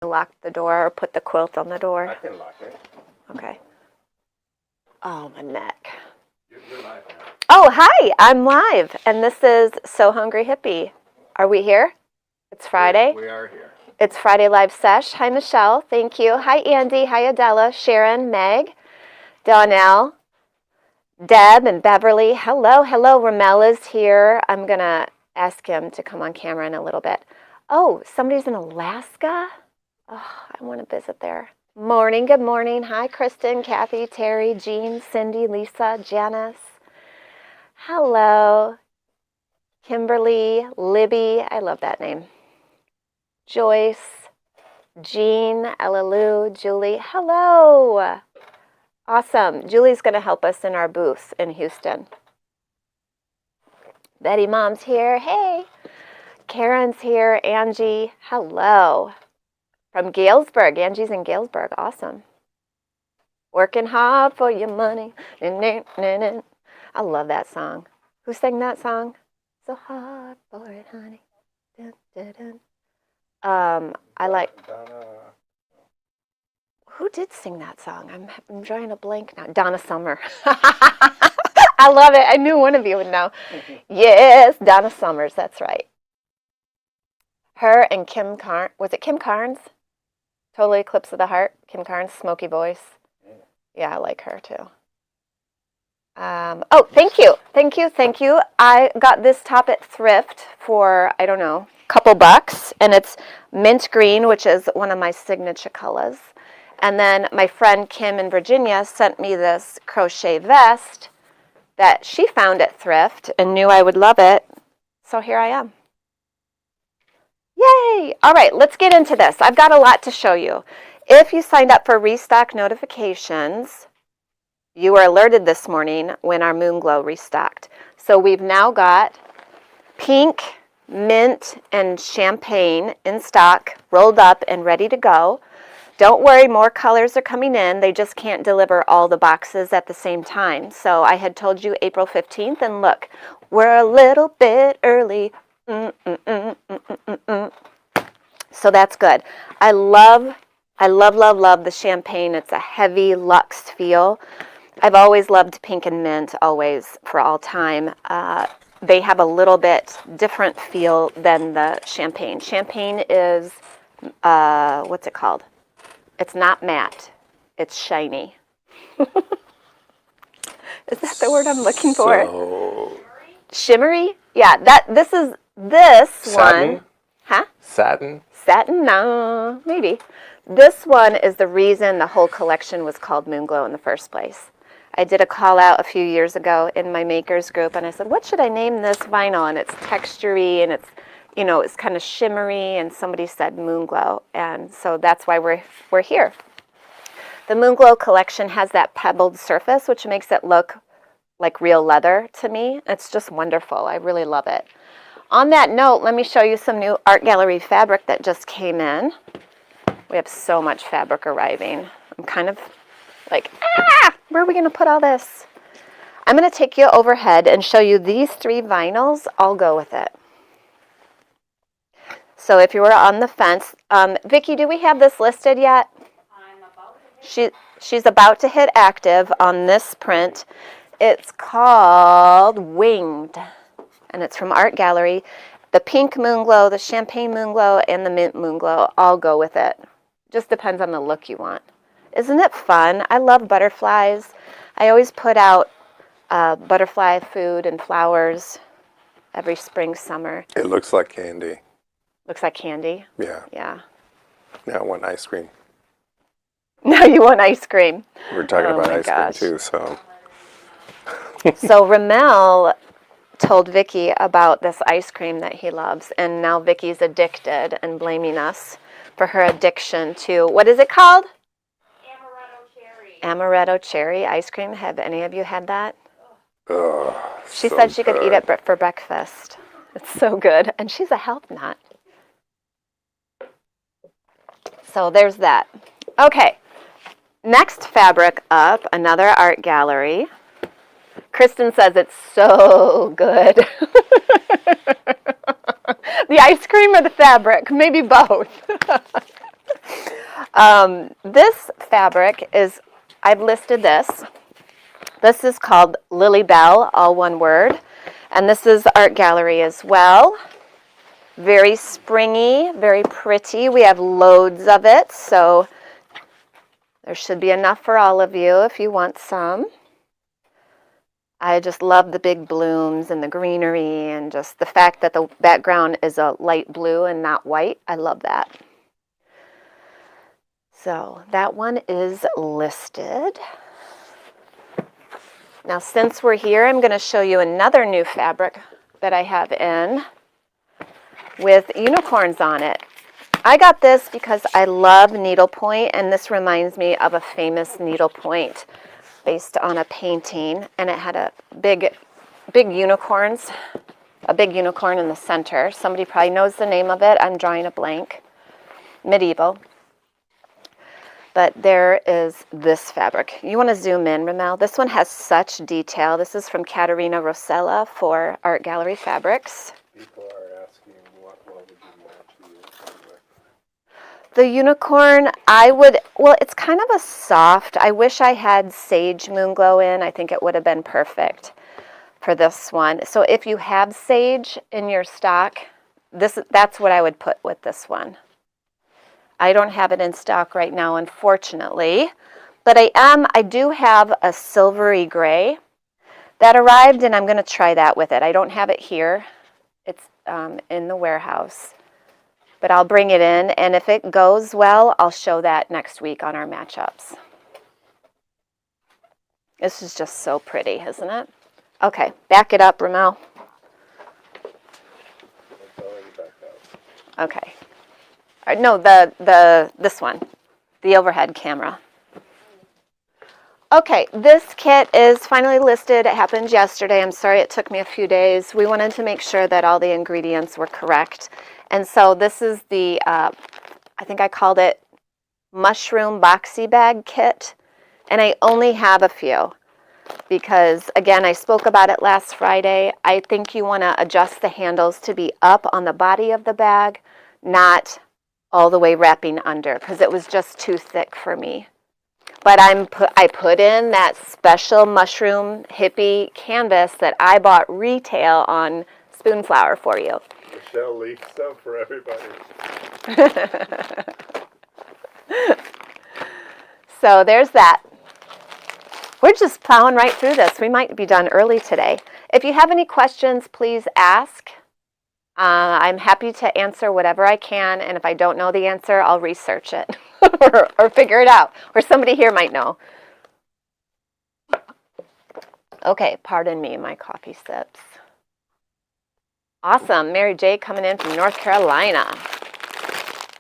Lock the door or put the quilt on the door. I can lock it. Okay. Oh, my neck. You're live now. Oh, hi, I'm live, and this is So Hungry Hippie. Are we here? It's Friday. We are here. It's Friday Live Sesh. Hi, Michelle. Thank you. Hi, Andy. Hi, Adela, Sharon, Meg, Donnell, Deb, and Beverly. Hello, hello. Ramel is here. I'm going to ask him to come on camera in a little bit. Oh, somebody's in Alaska? Oh, I want to visit there. Morning, good morning. Hi, Kristen, Kathy, Terry, Jean, Cindy, Lisa, Janice. Hello. Kimberly, Libby, I love that name. Joyce, Jean, Ella Lou, Julie. Hello. Awesome. Julie's going to help us in our booth in Houston. Betty Mom's here. Hey. Karen's here. Angie. Hello. From Galesburg. Angie's in Galesburg. Awesome. Working hard for your money. I love that song. Who sang that song? So hard for it, honey. Dun, dun, dun. I like. Who did sing that song? I'm drawing a blank now. Donna Summer. I love it. I knew one of you would know. Yes, Donna Summers. That's right. Her and Kim Carnes. Was it Kim Carnes? Total Eclipse of the Heart. Kim Carnes, smoky voice. Yeah, I like her too. Oh, thank you. Thank you. Thank you. I got this top at Thrift for, I don't know, a couple bucks. And it's mint green, which is one of my signature colors. And then my friend Kim in Virginia sent me this crochet vest that she found at Thrift and knew I would love it. So here I am. Yay! All right, let's get into this. I've got a lot to show you. If you signed up for restock notifications, you were alerted this morning when our Moon Glow restocked. So we've now got pink, mint, and champagne in stock, rolled up and ready to go. Don't worry, more colors are coming in. They just can't deliver all the boxes at the same time. So I had told you April 15th, and look, we're a little bit early. So that's good. I love the champagne. It's a heavy luxe feel. I've always loved pink and mint, always, for all time. They have a little bit different feel than the champagne. Champagne is, what's it called? It's not matte. It's shiny. Is that the word I'm looking for? So Shimmery? Yeah, this satin? one. Huh? Satin? Satin? No, maybe. This one is the reason the whole collection was called Moon Glow in the first place. I did a call out a few years ago in my makers group, and I said, what should I name this vinyl? And it's textury, and it's, you know, it's kind of shimmery, and somebody said Moon Glow, and so that's why we're here. The Moon Glow collection has that pebbled surface, which makes it look like real leather to me. It's just wonderful. I really love it. On that note, let me show you some new art gallery fabric that just came in. We have so much fabric arriving. I'm kind of like, where are we going to put all this? I'm going to take you overhead and show you these 3 vinyls. I'll go with it. So if you were on the fence, Vicki, do we have this listed yet? I'm about to She's about to hit active on this print. It's called Winged, and it's from Art Gallery. The pink Moon Glow, the champagne Moon Glow, and the mint Moon Glow all go with it. Just depends on the look you want. Isn't it fun? I love butterflies. I always put out butterfly food and flowers every spring, summer. It looks like candy. Looks like candy. Yeah. Yeah. Now I want ice cream. Now you want ice cream. We're talking about my ice gosh. cream too, so. So Ramel told Vicki about this ice cream that he loves, and now Vicki's addicted and blaming us for her addiction to, what is it called? Amaretto cherry. Amaretto cherry ice cream. Have any of you had that? Ugh, She so said she could eat good. it for breakfast. It's so good, and she's a health nut. So there's that. Okay, next fabric up, another art gallery. Kristen says it's so good. The ice cream or the fabric? Maybe both. This fabric is, I've listed this. This is called Lily Bell, all one word. And this is Art Gallery as well. Very springy, very pretty. We have loads of it, so there should be enough for all of you if you want some. I just love the big blooms and the greenery and just the fact that the background is a light blue and not white. I love that. So that one is listed. Now, since we're here, I'm going to show you another new fabric that I have in with unicorns on it. I got this because I love needlepoint, and this reminds me of a famous needlepoint based on a painting, and it had a big unicorns, a big unicorn in the center. Somebody probably knows the name of it. I'm drawing a blank. Medieval. But there is this fabric. You want to zoom in, Ramel? This one has such detail. This is from Caterina Rosella for Art Gallery Fabrics. People are asking what would you match with? The unicorn, well, it's kind of a soft. I wish I had sage moon glow in. I think it would have been perfect for this one. So if you have sage in your stock, that's what I would put with this one. I don't have it in stock right now, unfortunately, but I do have a silvery gray that arrived, and I'm going to try that with it. I don't have it here. It's in the warehouse, but I'll bring it in, and if it goes well, I'll show that next week on our matchups. This is just so pretty, isn't it? Okay, back it up, Ramel. Okay. No, this one, the overhead camera. Okay, this kit is finally listed. It happened yesterday. I'm sorry it took me a few days. We wanted to make sure that all the ingredients were correct. And so this is the, I think I called it Mushroom Boxy Bag Kit. And I only have a few because, again, I spoke about it last Friday. I think you want to adjust the handles to be up on the body of the bag, not all the way wrapping under, because it was just too thick for me. But I put in that special mushroom hippie canvas that I bought retail on Spoonflower for you. Michelle leaked some for everybody. So there's that. We're just plowing right through this. We might be done early today. If you have any questions, please ask. I'm happy to answer whatever I can, and if I don't know the answer, I'll research it or figure it out, or somebody here might know. Okay, pardon me, my coffee sips. Awesome, Mary J coming in from North Carolina.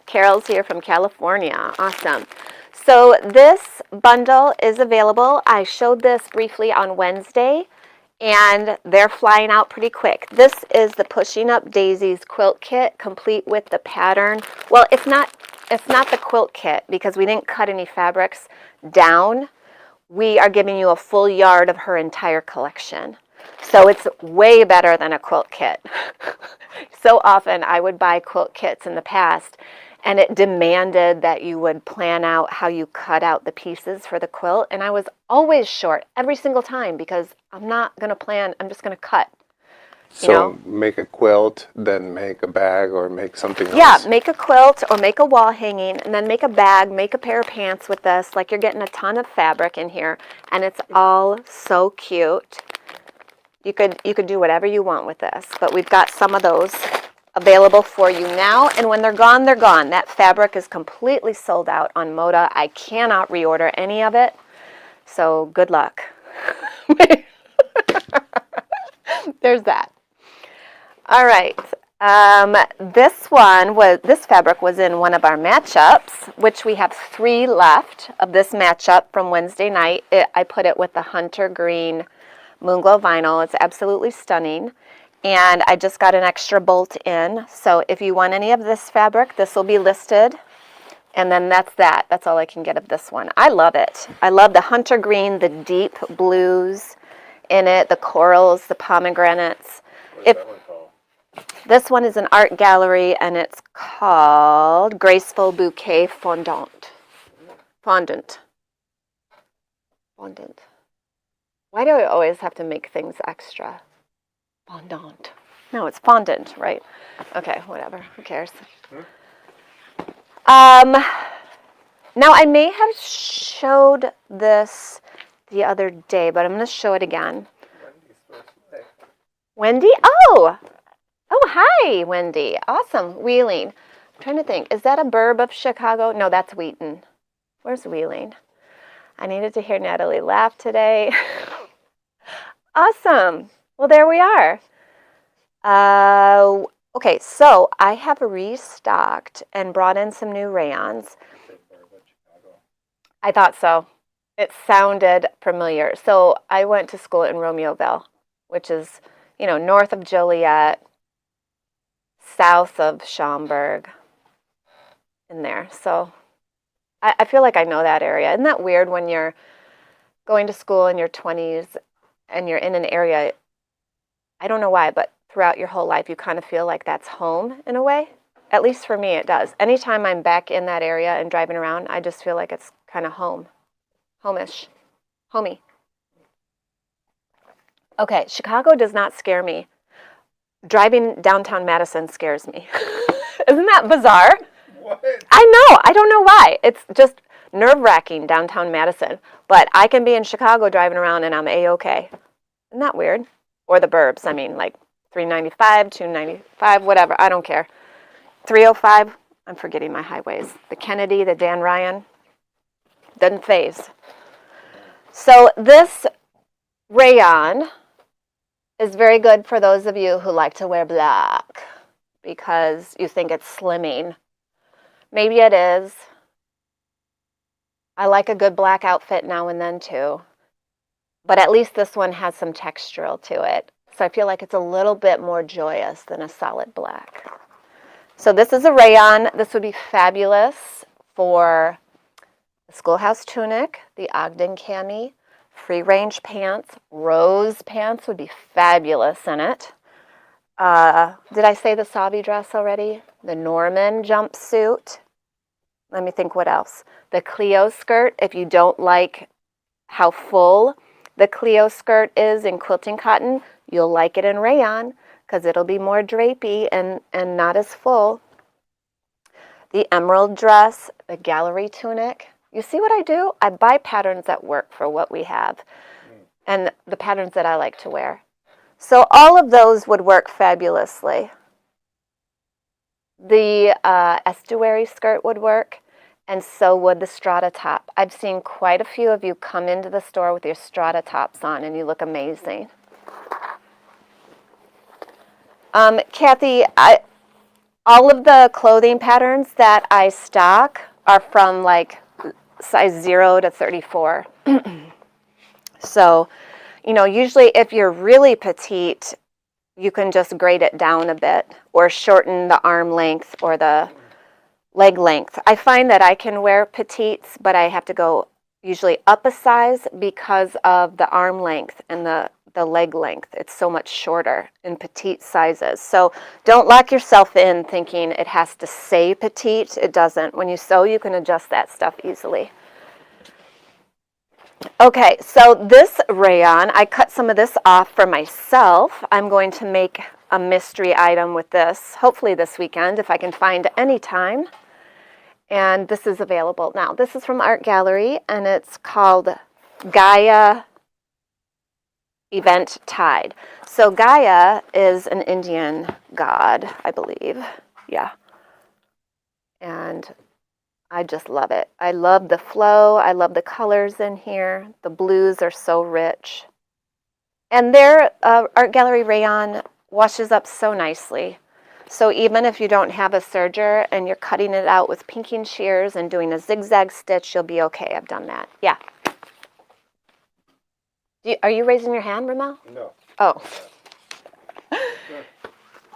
Carol's here from California, awesome. So this bundle is available. I showed this briefly on Wednesday, and they're flying out pretty quick. This is the Pushing Up Daisies quilt kit, complete with the pattern. Well, it's not the quilt kit because we didn't cut any fabrics down. We are giving you a full yard of her entire collection. So it's way better than a quilt kit. So often I would buy quilt kits in the past, and it demanded that you would plan out how you cut out the pieces for the quilt. And I was always short every single time because I'm not going to plan, I'm just going to cut. So make a quilt, then make a bag or make something else? Yeah, make a quilt or make a wall hanging, and then make a bag, make a pair of pants with this. Like, you're getting a ton of fabric in here, and it's all so cute. You could do whatever you want with this, but we've got some of those available for you now, and when they're gone, they're gone. That fabric is completely sold out on Moda. I cannot reorder any of it, so good luck. There's that. All right. This fabric was in one of our matchups, which we have 3 left of this matchup from Wednesday night. I put it with the Hunter Green Moonglow vinyl. It's absolutely stunning. And I just got an extra bolt in. So if you want any of this fabric, this will be listed. And then that's that. That's all I can get of this one. I love it. I love the Hunter Green, the deep blues in it, the corals, the pomegranates. What is that one called? This one is an art gallery, and it's called Graceful Bouquet Fondant. Fondant. Fondant. Why do I always have to make things extra? Fondant. No, it's fondant, right? Okay, whatever. Who cares? Now, I may have showed this the other day, but I'm going to show it again. Wendy's first day. Wendy? Oh! Oh, hi, Wendy. Awesome. Wheeling. I'm trying to think. Is that a burb of Chicago? No, that's Wheaton. Where's Wheeling? I needed to hear Natalie laugh today. Awesome. Well, there we are. Okay, so I have restocked and brought in some new rayons. I thought so. It sounded familiar. So I went to school in Romeoville, which is, north of Joliet, south of Schaumburg, in there. So I feel like I know that area. Isn't that weird when you're going to school in your 20s and you're in an area, I don't know why, but throughout your whole life you kind of feel like that's home in a way. At least for me it does. Anytime I'm back in that area and driving around, I just feel like it's kind of home-ish, homey. Okay, Chicago does not scare me. Driving downtown Madison scares me. Isn't that bizarre? What? I know. I don't know why. It's just nerve-wracking downtown Madison. But I can be in Chicago driving around and I'm A-okay. Isn't that weird? Or the burbs. I mean, like 395, 295, whatever. I don't care. 305. I'm forgetting my highways. The Kennedy, the Dan Ryan. Doesn't phase. So this rayon is very good for those of you who like to wear black because you think it's slimming. Maybe it is. I like a good black outfit now and then too. But at least this one has some textural to it. So I feel like it's a little bit more joyous than a solid black. So this is a rayon. This would be fabulous for the schoolhouse tunic, the Ogden cami, free-range pants. Rose pants would be fabulous in it. Did I say the Savi dress already? The Norman jumpsuit. Let me think what else. The Clio skirt, if you don't like how full the Clio skirt is in quilting cotton, you'll like it in rayon because it'll be more drapey and not as full. The emerald dress, the gallery tunic. You see what I do? I buy patterns that work for what we have and the patterns that I like to wear. So all of those would work fabulously. The estuary skirt would work, and so would the strata top. I've seen quite a few of you come into the store with your strata tops on, and you look amazing. Kathy, all of the clothing patterns that I stock are from like size 0 to 34. So, usually if you're really petite, you can just grade it down a bit or shorten the arm length or the leg length. I find that I can wear petites, but I have to go usually up a size because of the arm length and the leg length. It's so much shorter in petite sizes. So don't lock yourself in thinking it has to say petite. It doesn't. When you sew, you can adjust that stuff easily. Okay, so this rayon, I cut some of this off for myself. I'm going to make a mystery item with this, hopefully this weekend if I can find any time. And this is available now. This is from Art Gallery, and it's called Gaia Event Tide. So Gaia is an Indian god, I believe. Yeah. And I just love it. I love the flow. I love the colors in here. The blues are so rich. And their Art Gallery rayon washes up so nicely. So even if you don't have a serger and you're cutting it out with pinking shears and doing a zigzag stitch, you'll be okay. I've done that. Yeah. Are you raising your hand, Ramel? No. Oh.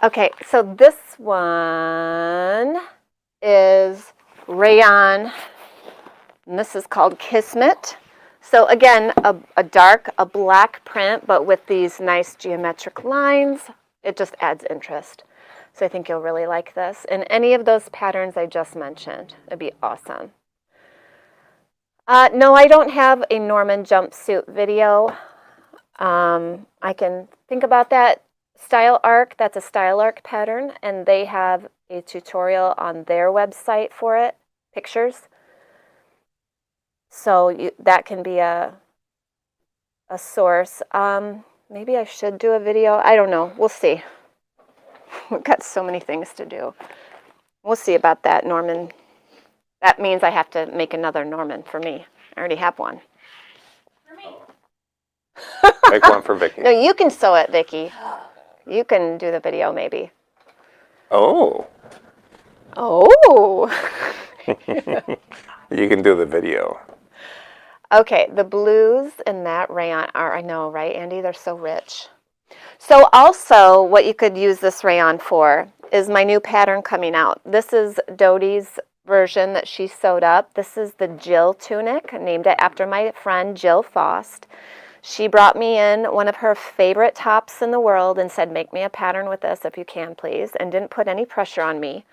Okay, so this one is rayon, and this is called Kismet. So again, a black print, but with these nice geometric lines. It just adds interest. So I think you'll really like this. And any of those patterns I just mentioned, it'd be awesome. No, I don't have a Norman jumpsuit video. I can think about that. Style Arc, that's a Style Arc pattern, and they have a tutorial on their website for it, pictures. So that can be a source. Maybe I should do a video. I don't know. We'll see. We've got so many things to do. We'll see about that, Norman. That means I have to make another Norman for me. I already have one. For me. Make one for Vicky. No, you can sew it, Vicky. You can do the video, maybe. Oh. Oh. You can do the video. Okay, the blues in that rayon are, I know, right, Andy? They're so rich. So also, what you could use this rayon for is my new pattern coming out. This is Dodie's version that she sewed up. This is the Jill tunic, named it after my friend Jill Faust. She brought me in one of her favorite tops in the world and said, make me a pattern with this if you can, please, and didn't put any pressure on me.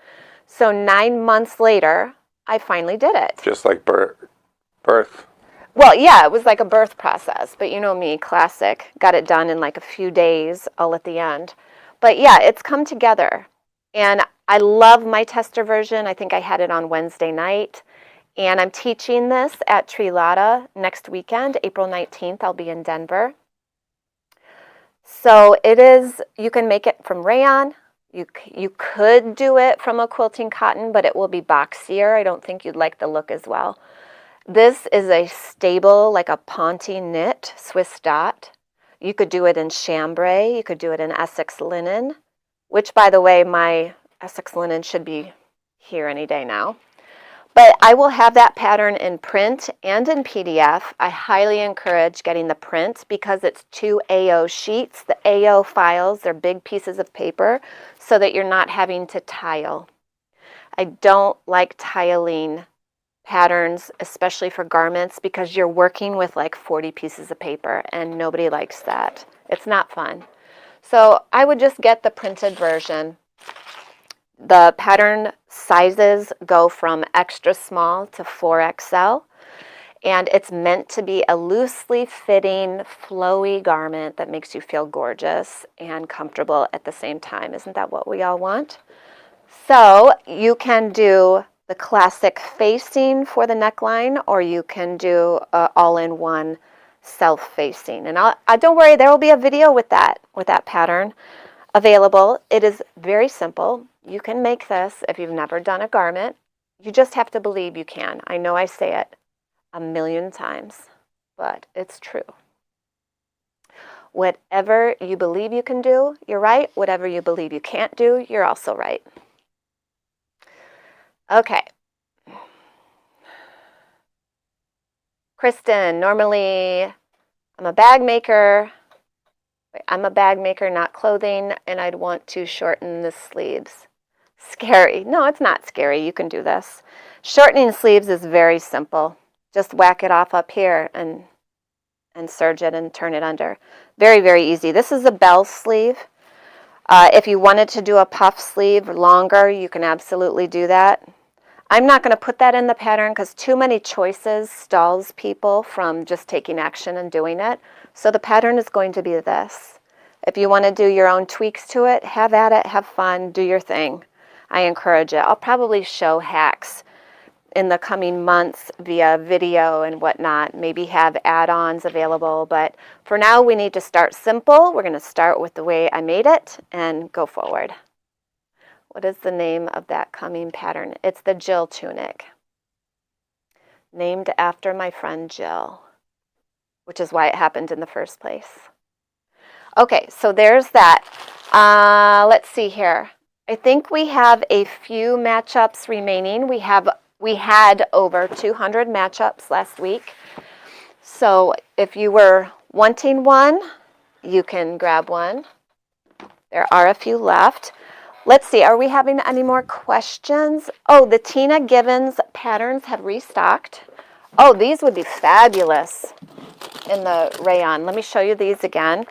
So 9 months later, I finally did it. Just like birth. Well, yeah, it was like a birth process, but you know me, classic. Got it done in like a few days, all at the end. But yeah, it's come together. And I love my tester version. I think I had it on Wednesday night. And I'm teaching this at Trilata next weekend, April 19th. I'll be in Denver. So it is, you can make it from rayon. You could do it from a quilting cotton, but it will be boxier. I don't think you'd like the look as well. This is a stable, like a Ponte knit, Swiss dot. You could do it in chambray. You could do it in Essex linen, which, by the way, my Essex linen should be here any day now. But I will have that pattern in print and in PDF. I highly encourage getting the print because it's 2 AO sheets. The AO files, they're big pieces of paper so that you're not having to tile. I don't like tiling patterns, especially for garments, because you're working with like 40 pieces of paper and nobody likes that. It's not fun. So I would just get the printed version. The pattern sizes go from extra small to 4XL, and it's meant to be a loosely fitting, flowy garment that makes you feel gorgeous and comfortable at the same time. Isn't that what we all want? So you can do the classic facing for the neckline, or you can do all-in-one self-facing. And don't worry, there will be a video with that pattern available. It is very simple. You can make this if you've never done a garment. You just have to believe you can. I know I say it a million times, but it's true. Whatever you believe you can do, you're right. Whatever you believe you can't do, you're also right. Okay. Kristen, normally I'm a bag maker. I'm a bag maker, not clothing, and I'd want to shorten the sleeves. Scary. No, it's not scary. You can do this. Shortening sleeves is very simple. Just whack it off up here and serge it and turn it under. Very, very easy. This is a bell sleeve. If you wanted to do a puff sleeve longer, you can absolutely do that. I'm not going to put that in the pattern because too many choices stalls people from just taking action and doing it. So the pattern is going to be this. If you want to do your own tweaks to it, have at it, have fun, do your thing. I encourage it. I'll probably show hacks in the coming months via video and whatnot, maybe have add-ons available. But for now, we need to start simple. We're going to start with the way I made it and go forward. What is the name of that coming pattern? It's the Jill tunic, named after my friend Jill, which is why it happened in the first place. Okay, so there's that. Let's see here. I think we have a few matchups remaining. We had over 200 matchups last week. So if you were wanting one, you can grab one. There are a few left. Let's see, are we having any more questions? Oh, the Tina Gibbons patterns have restocked. Oh, these would be fabulous in the rayon. Let me show you these again.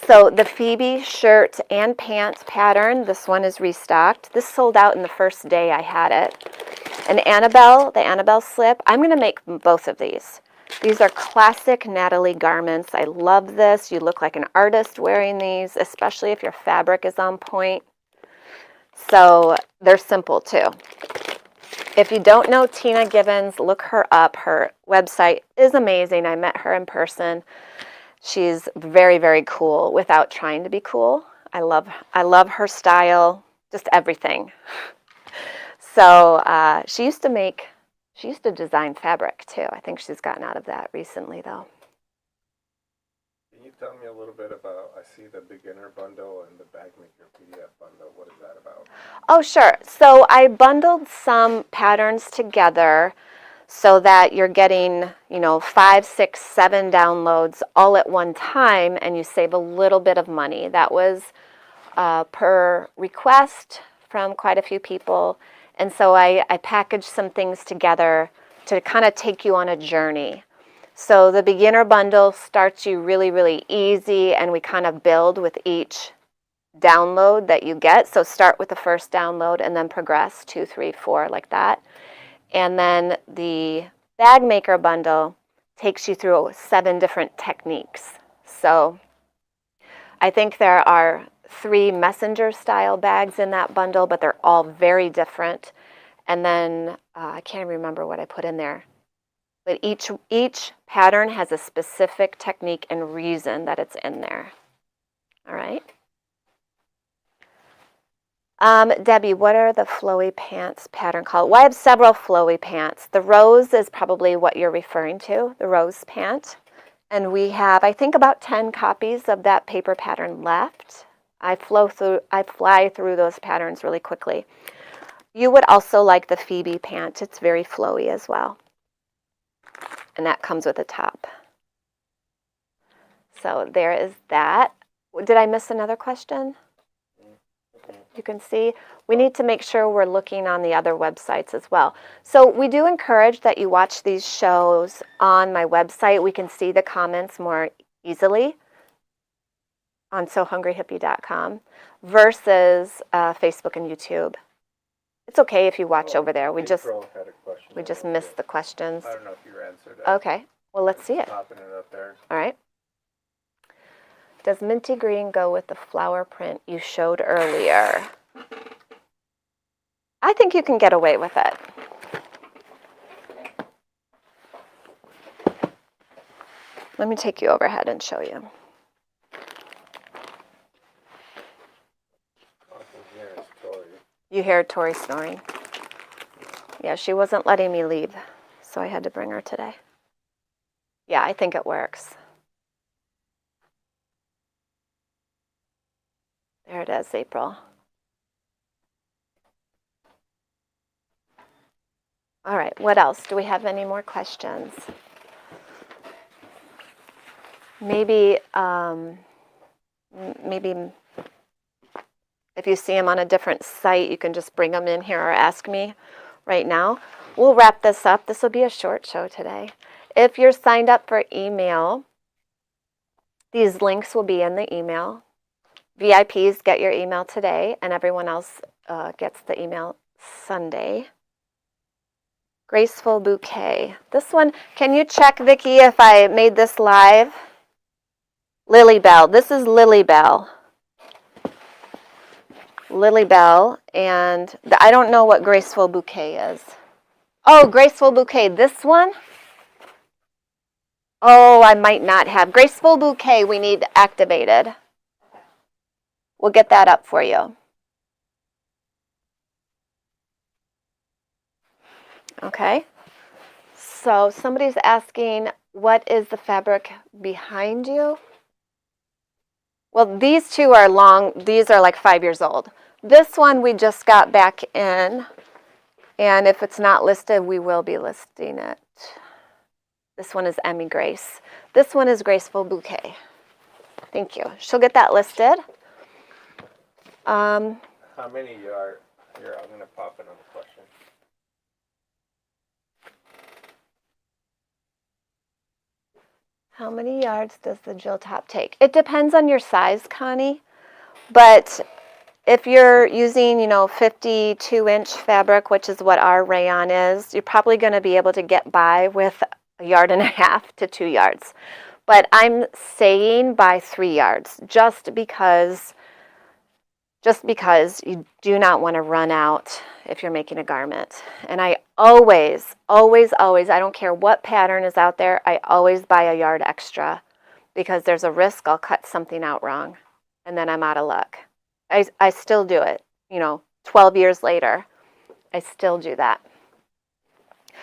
So the Phoebe shirt and pants pattern, this one is restocked. This sold out in the first day I had it. An Annabelle, the Annabelle slip. I'm going to make both of these. These are classic Natalie garments. I love this. You look like an artist wearing these, especially if your fabric is on point. So they're simple too. If you don't know Tina Gibbons, look her up. Her website is amazing. I met her in person. She's very, very cool without trying to be cool. I love her style, just everything. So she used to design fabric too. I think she's gotten out of that recently though. Can you tell me a little bit about, I see the beginner bundle and the bag maker PDF bundle. What is that about? Oh, sure. So I bundled some patterns together so that you're getting, 5, 6, 7 downloads all at one time, and you save a little bit of money. That was per request from quite a few people. And so I packaged some things together to kind of take you on a journey. So the beginner bundle starts you really, really easy, and we kind of build with each download that you get. So start with the first download and then progress 2, 3, 4 like that. And then the bag maker bundle takes you through 7 different techniques. So I think there are 3 messenger style bags in that bundle, but they're all very different. And then I can't remember what I put in there. But each pattern has a specific technique and reason that it's in there. All right. Debbie, what are the flowy pants pattern called? Well, I have several flowy pants. The rose is probably what you're referring to, the rose pant. And we have, I think, about 10 copies of that paper pattern left. I fly through those patterns really quickly. You would also like the Phoebe pant. It's very flowy as well. And that comes with a top. So there is that. Did I miss another question? You can see we need to make sure we're looking on the other websites as well. So we do encourage that you watch these shows on my website. We can see the comments more easily on SoHungryHippie.com versus Facebook and YouTube. It's okay if you watch over there. We just missed the questions. I don't know if you answered it. Okay, well, let's see it. Popping it up there. All right. Does minty green go with the flower print you showed earlier? I think you can get away with it. Let me take you overhead and show you. You hear Tori snoring? Yeah, she wasn't letting me leave, so I had to bring her today. Yeah, I think it works. There it is, April. All right, what else? Do we have any more questions? Maybe if you see them on a different site, you can just bring them in here or ask me right now. We'll wrap this up. This will be a short show today. If you're signed up for email, these links will be in the email. VIPs get your email today, and everyone else gets the email Sunday. Graceful Bouquet. This one, can you check, Vicki, if I made this live? Lily Bell. This is Lily Bell. Lily Bell, and I don't know what Graceful Bouquet is. Oh, Graceful Bouquet. This one? Oh, I might not have. Graceful Bouquet, we need activated. We'll get that up for you. Okay. So somebody's asking, what is the fabric behind you? Well, these two are long. These are like 5 years old. This one we just got back in. And if it's not listed, we will be listing it. This one is Emmy Grace. This one is Graceful Bouquet. Thank you. She'll get that listed. How many are here? I'm going to pop another question. How many yards does the Jill top take? It depends on your size, Connie. But if you're using, 52-inch fabric, which is what our rayon is, you're probably going to be able to get by with 1.5 to 2 yards. But I'm saying by 3 yards, just because you do not want to run out if you're making a garment. And I always, always, always, I don't care what pattern is out there, I always buy a yard extra, because there's a risk I'll cut something out wrong and then I'm out of luck. I still do it, 12 years later, I still do that.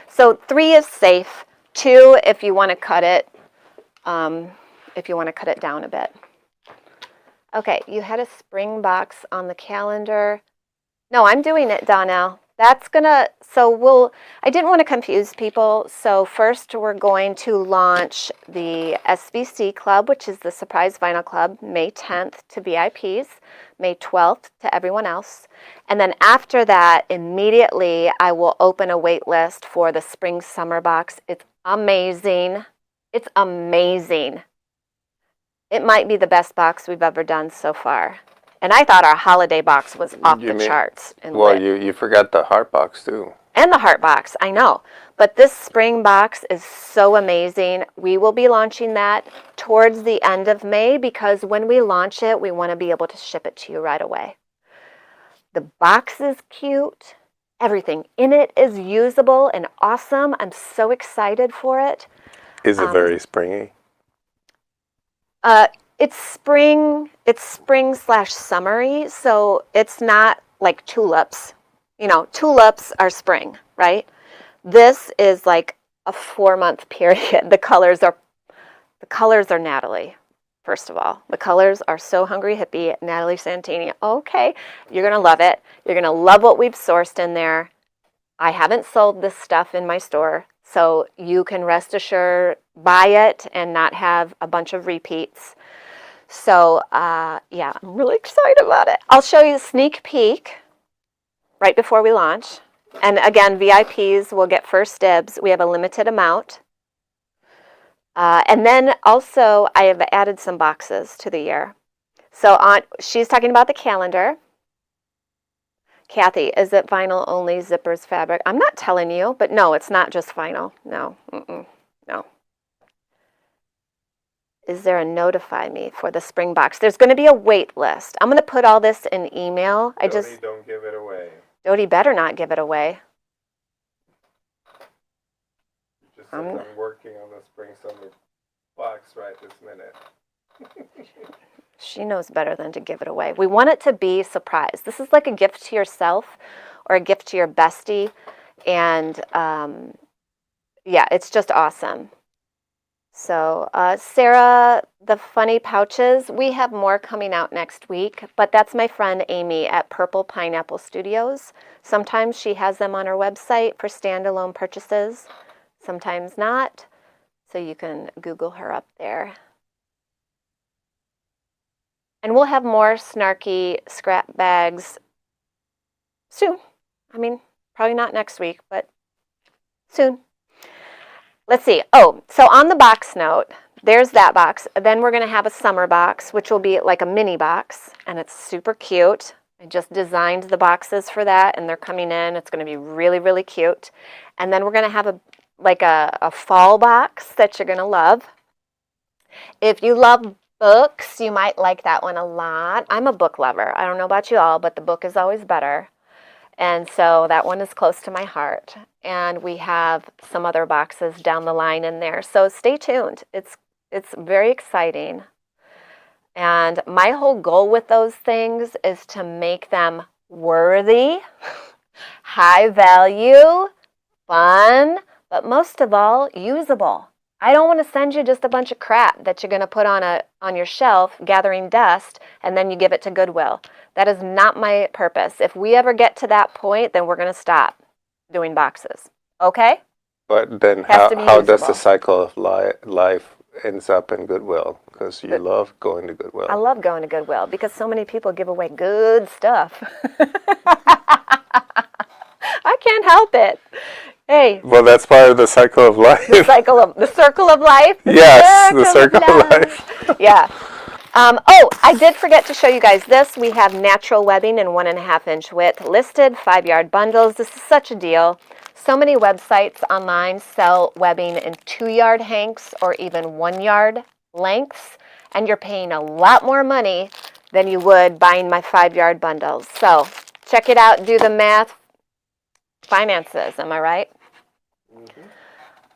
So 3 is safe. 2, if you want to cut it, down a bit. Okay, you had a spring box on the calendar. No, I'm doing it, Donnell. I didn't want to confuse people. So first we're going to launch the SVC Club, which is the Surprise Vinyl Club, May 10th to VIPs, May 12th to everyone else. And then after that, immediately I will open a wait list for the Spring Summer Box. It's amazing. It's amazing. It might be the best box we've ever done so far. And I thought our holiday box was off the charts. Well, you forgot the heart box too. And the heart box, I know. But this spring box is so amazing. We will be launching that towards the end of May, because when we launch it, we want to be able to ship it to you right away. The box is cute. Everything in it is usable and awesome. I'm so excited for it. Is it very springy? It's spring/summery, so it's not like tulips. Tulips are spring, right? This is like a 4-month period. The colors are Natalie. First of all, the colors are So Hungry Hippie, Natalie Santini. Okay, you're gonna love it. You're gonna love what we've sourced in there. I haven't sold this stuff in my store, so you can rest assured, buy it and not have a bunch of repeats. So, yeah, I'm really excited about it. I'll show you a sneak peek right before we launch. And again, VIPs will get first dibs. We have a limited amount. And then also, I have added some boxes to the year. So she's talking about the calendar. Kathy, is it vinyl only, zippers, fabric? I'm not telling you, but no, it's not just vinyl. No, no. Is there a notify me for the spring box? There's going to be a wait list. I'm going to put all this in email. Jody, don't give it away. Jody better not give it away. Just said I'm working on the spring summer box right this minute. She knows better than to give it away. We want it to be a surprise. This is like a gift to yourself or a gift to your bestie. And yeah, it's just awesome. So Sarah, the funny pouches, we have more coming out next week, but that's my friend Amy at Purple Pineapple Studios. Sometimes she has them on her website for standalone purchases, sometimes not. So you can Google her up there. And we'll have more snarky scrap bags soon. I mean, probably not next week, but soon. Let's see. Oh, so on the box note, there's that box. Then we're going to have a summer box, which will be like a mini box, and it's super cute. I just designed the boxes for that, and they're coming in. It's going to be really, really cute. And then we're going to have a fall box that you're going to love. If you love books, you might like that one a lot. I'm a book lover. I don't know about you all, but the book is always better. And so that one is close to my heart. And we have some other boxes down the line in there. So stay tuned. It's very exciting. And my whole goal with those things is to make them worthy, high value, fun, but most of all, usable. I don't want to send you just a bunch of crap that you're going to put on your shelf gathering dust and then you give it to Goodwill. That is not my purpose. If we ever get to that point, then we're going to stop doing boxes. Okay? But then how does the cycle of life ends up in Goodwill? Because you love going to Goodwill. I love going to Goodwill because so many people give away good stuff. I can't help it. Hey. Well, that's part of the cycle of life. The circle of life. Yes, the circle of life. Yeah. Oh, I did forget to show you guys this. We have natural webbing in 1.5-inch width listed, 5-yard bundles. This is such a deal. So many websites online sell webbing in 2-yard hanks or even 1-yard lengths, and you're paying a lot more money than you would buying my 5-yard bundles. So check it out, do the math. Finances, am I right? Mm-hmm.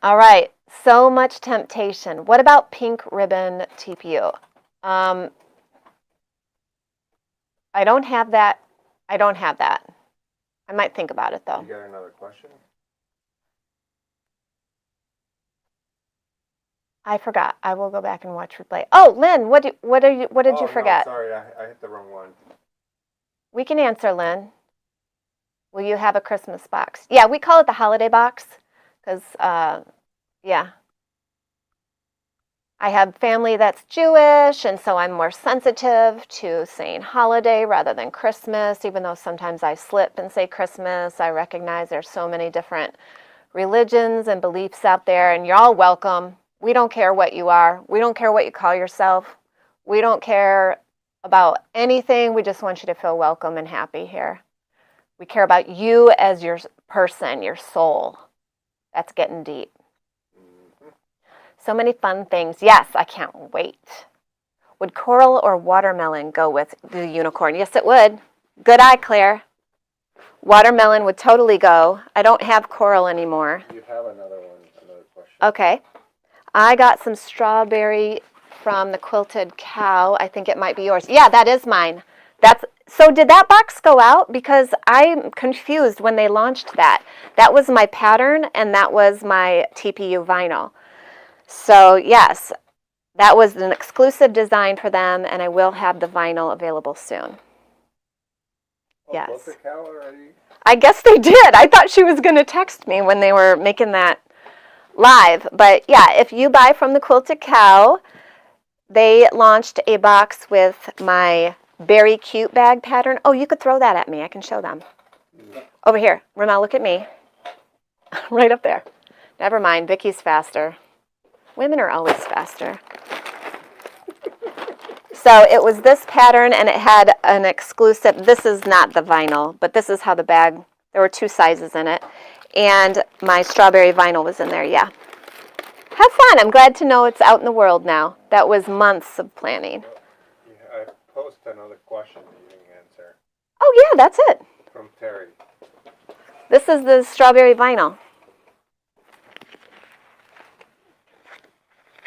All right, so much temptation. What about pink ribbon TPU? I don't have that. I don't have that. I might think about it though. You got another question? I forgot. I will go back and watch replay. Oh, Lynn, what did you forget? No, sorry, I hit the wrong one. We can answer, Lynn. Will you have a Christmas box? Yeah, we call it the holiday box because, yeah. I have family that's Jewish, and so I'm more sensitive to saying holiday rather than Christmas, even though sometimes I slip and say Christmas. I recognize there's so many different religions and beliefs out there, and you're all welcome. We don't care what you are. We don't care what you call yourself. We don't care about anything. We just want you to feel welcome and happy here. We care about you as your person, your soul. That's getting deep. So many fun things. Yes, I can't wait. Would coral or watermelon go with the unicorn? Yes, it would. Good eye, Claire. Watermelon would totally go. I don't have coral anymore. You have another question. Okay. I got some strawberry from the Quilted Cow. I think it might be yours. Yeah, that is mine. So did that box go out? Because I'm confused when they launched that. That was my pattern, and that was my TPU vinyl. So yes, that was an exclusive design for them, and I will have the vinyl available soon. Yes. Was the cow already? I guess they did. I thought she was going to text me when they were making that live. But yeah, if you buy from the Quilted Cow, they launched a box with my Berry Cute bag pattern. Oh, you could throw that at me. I can show them. Over here. Ramel, look at me. Right up there. Never mind. Vicky's faster. Women are always faster. So it was this pattern, and it had an exclusive, this is not the vinyl, but this is how the bag, there were 2 sizes in it, and my strawberry vinyl was in there, yeah. Have fun. I'm glad to know it's out in the world now. That was months of planning. Yeah, I posed another question that you didn't answer. Oh yeah, that's it. From Terry. This is the strawberry vinyl.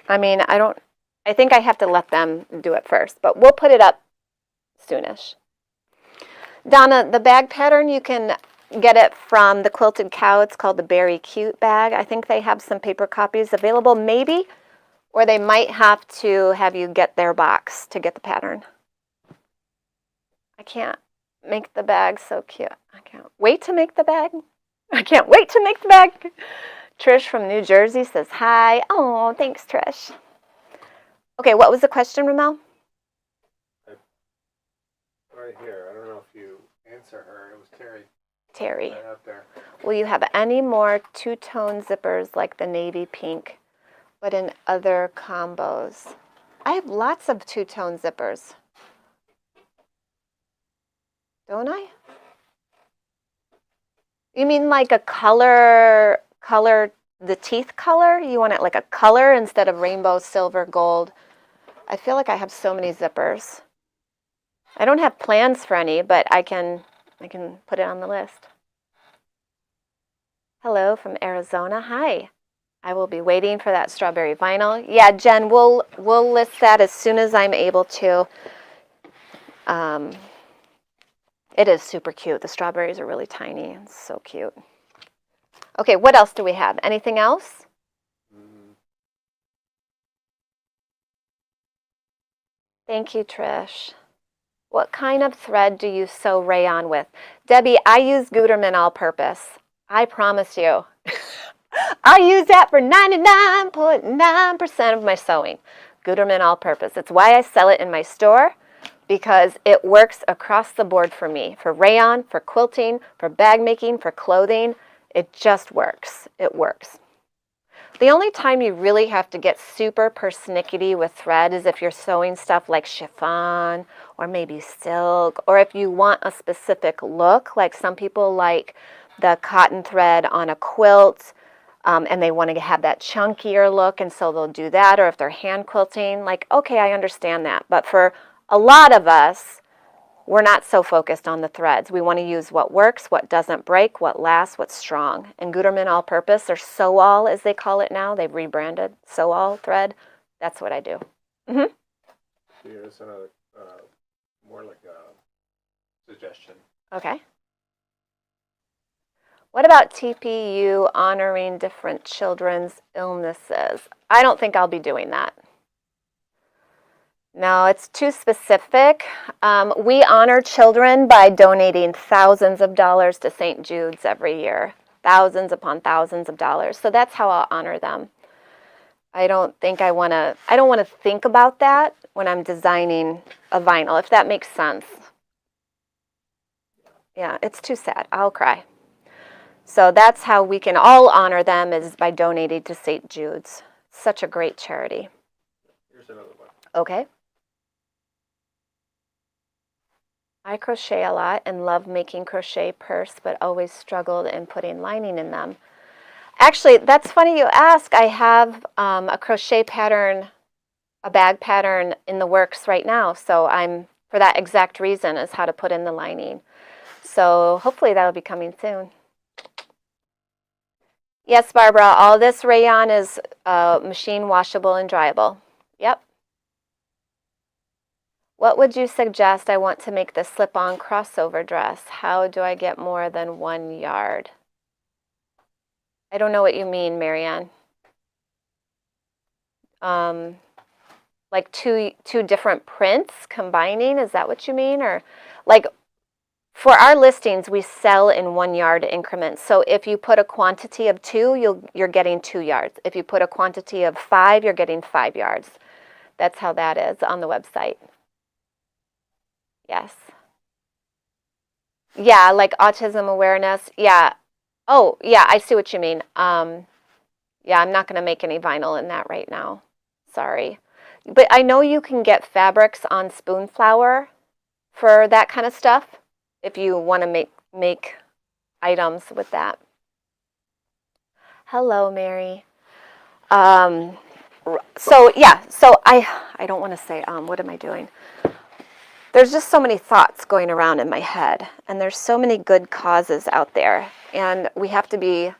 I mean, I think I have to let them do it first, but we'll put it up soonish. Donna, the bag pattern, you can get it from the Quilted Cow. It's called the Berry Cute bag. I think they have some paper copies available, maybe, or they might have to have you get their box to get the pattern. I can't make the bag so cute. I can't wait to make the bag. I can't wait to make the bag. Trish from New Jersey says hi. Oh, thanks, Trish. Okay, what was the question, Ramel? Right here. I don't know if you answer her. It was Terry. Terry. Right out there. Will you have any more 2-tone zippers like the navy pink, but in other combos? I have lots of 2-tone zippers. Don't I? You mean like a color, the teeth color? You want it like a color instead of rainbow, silver, gold? I feel like I have so many zippers. I don't have plans for any, but I can put it on the list. Hello from Arizona. Hi. I will be waiting for that strawberry vinyl. Yeah, Jen, we'll list that as soon as I'm able to. It is super cute. The strawberries are really tiny. It's so cute. Okay, what else do we have? Anything else? Thank you, Trish. What kind of thread do you sew rayon with? Debbie, I use Gutermann all-purpose. I promise you. I use that for 99.9% of my sewing. Gutermann all-purpose. It's why I sell it in my store, because it works across the board for me. For rayon, for quilting, for bag making, for clothing. It just works. It works. The only time you really have to get super persnickety with thread is if you're sewing stuff like chiffon or maybe silk, or if you want a specific look, like some people like the cotton thread on a quilt, and they want to have that chunkier look, and so they'll do that, or if they're hand quilting, like, okay, I understand that. But for a lot of us, we're not so focused on the threads. We want to use what works, what doesn't break, what lasts, what's strong. And Gutermann All-Purpose, or Sew-All as they call it now, they've rebranded Sew-All thread. That's what I do. Mm-hmm. Here's another, more like a suggestion. Okay. What about TPU honoring different children's illnesses? I don't think I'll be doing that. No, it's too specific. We honor children by donating thousands of dollars to St. Jude's every year. Thousands upon thousands of dollars. So that's how I'll honor them. I don't want to think about that when I'm designing a vinyl, if that makes sense. Yeah, it's too sad. I'll cry. So that's how we can all honor them, is by donating to St. Jude's. Such a great charity. Here's another one. Okay. I crochet a lot and love making crochet purse, but always struggled in putting lining in them. Actually, that's funny you ask. I have a crochet pattern, a bag pattern in the works right now. So I'm, for that exact reason, is how to put in the lining. So hopefully that'll be coming soon. Yes, Barbara, all this rayon is machine washable and dryable. Yep. What would you suggest? I want to make the slip-on crossover dress. How do I get more than 1 yard? I don't know what you mean, Marianne. Like two different prints combining, is that what you mean? Or like, for our listings, we sell in 1 yard increments. So if you put a quantity of 2, you're getting 2 yards. If you put a quantity of 5, you're getting 5 yards. That's how that is on the website. Yes. Yeah, like autism awareness. Yeah. Oh, yeah, I see what you mean. Yeah, I'm not going to make any vinyl in that right now. Sorry. But I know you can get fabrics on Spoonflower for that kind of stuff if you want to make items with that. Hello, Mary. So yeah, so I don't want to say, what am I doing? There's just so many thoughts going around in my head, and there's so many good causes out there, and we have to be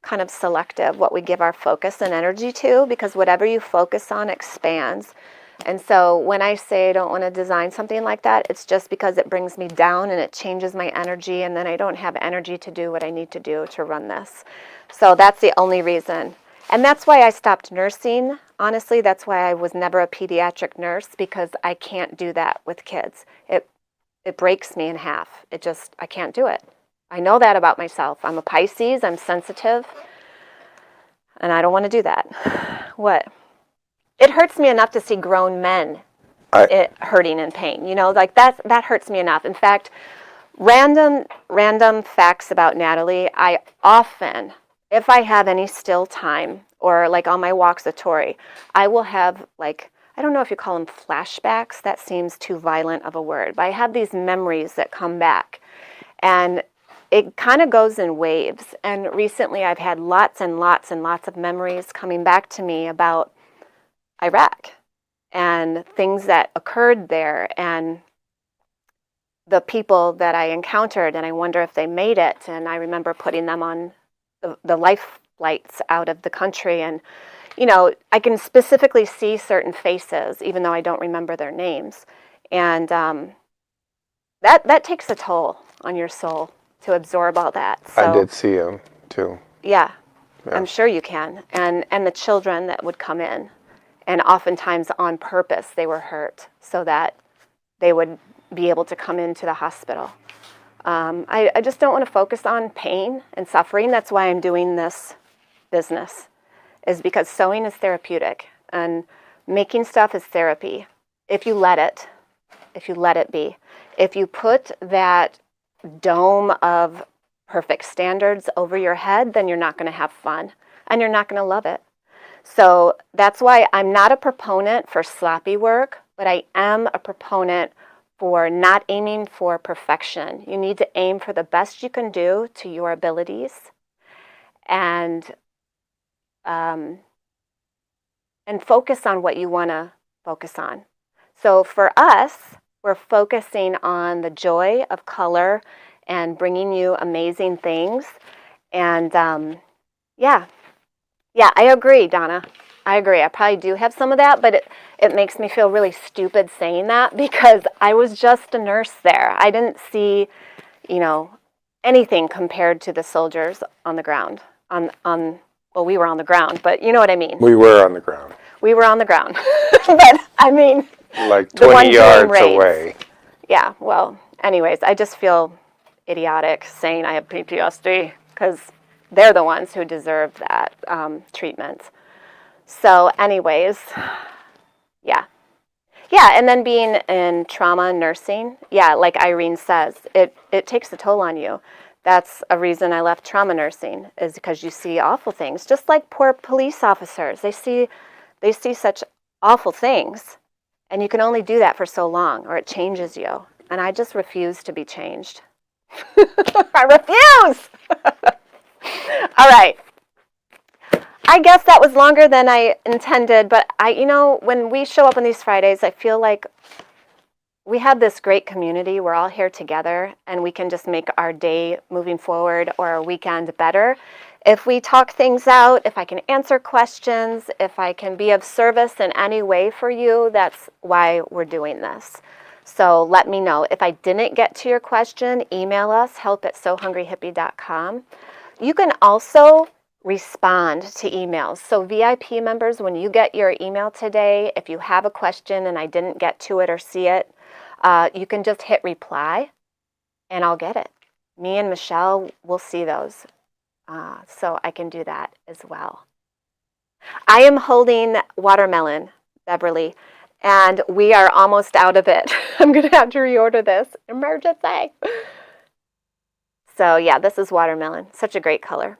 kind of selective what we give our focus and energy to, because whatever you focus on expands. And so when I say I don't want to design something like that, it's just because it brings me down and it changes my energy, and then I don't have energy to do what I need to do to run this. So that's the only reason. And that's why I stopped nursing. Honestly, that's why I was never a pediatric nurse, because I can't do that with kids. It breaks me in half. I can't do it. I know that about myself. I'm a Pisces, I'm sensitive, and I don't want to do that. What? It hurts me enough to see grown men hurting in pain. You know, like that hurts me enough. In fact, random facts about Natalie, I often, if I have any still time, or like on my walks with Tori, I will have, like, I don't know if you call them flashbacks. That seems too violent of a word. But I have these memories that come back. And it kind of goes in waves. And recently I've had lots and lots and lots of memories coming back to me about Iraq and things that occurred there and the people that I encountered. And I wonder if they made it. And I remember putting them on the life flights out of the country. And, you know, I can specifically see certain faces, even though I don't remember their names. And that takes a toll on your soul to absorb all that. So, I did see him too. Yeah, I'm sure you can. And the children that would come in, and oftentimes on purpose they were hurt so that they would be able to come into the hospital. I just don't want to focus on pain and suffering. That's why I'm doing this business, is because sewing is therapeutic and making stuff is therapy. If you let it be. If you put that dome of perfect standards over your head, then you're not going to have fun. and you're not going to love it. So that's why I'm not a proponent for sloppy work, but I am a proponent for not aiming for perfection. You need to aim for the best you can do to your abilities, and focus on what you want to focus on. So for us, we're focusing on the joy of color and bringing you amazing things. And yeah, I agree, Donna. I agree. I probably do have some of that, but it makes me feel really stupid saying that because I was just a nurse there. I didn't see, anything compared to the soldiers on the ground. Well, we were on the ground, but you know what I mean. We were on the ground. We were on the ground. But, I mean... Like 20 yards away. Yeah, well, anyways, I just feel idiotic saying I have PTSD because they're the ones who deserve that treatment. So anyways, yeah. Yeah, and then being in trauma nursing, yeah, like Irene says, it takes a toll on you. That's a reason I left trauma nursing, is because you see awful things. Just like poor police officers, they see such awful things, and you can only do that for so long, or it changes you. And I just refuse to be changed. I refuse! All right. I guess that was longer than I intended, but when we show up on these Fridays, I feel like we have this great community. We're all here together, and we can just make our day moving forward or our weekend better. If we talk things out, if I can answer questions, if I can be of service in any way for you, that's why we're doing this. So let me know. If I didn't get to your question, email us, help@sohungryhippie.com. You can also respond to emails. So VIP members, when you get your email today, if you have a question and I didn't get to it or see it, you can just hit reply and I'll get it. Me and Michelle will see those. So I can do that as well. I am holding watermelon, Beverly, and we are almost out of it. I'm going to have to reorder this. Emergency. So yeah, this is watermelon. Such a great color.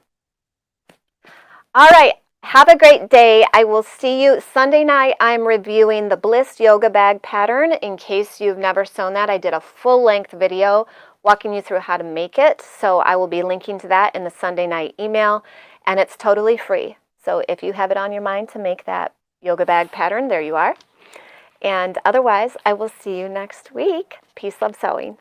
All right. Have a great day. I will see you Sunday night. I'm reviewing the Bliss yoga bag pattern. In case you've never sewn that, I did a full-length video walking you through how to make it. So I will be linking to that in the Sunday night email, and it's totally free. So if you have it on your mind to make that yoga bag pattern, there you are. And otherwise, I will see you next week. Peace, love, sewing.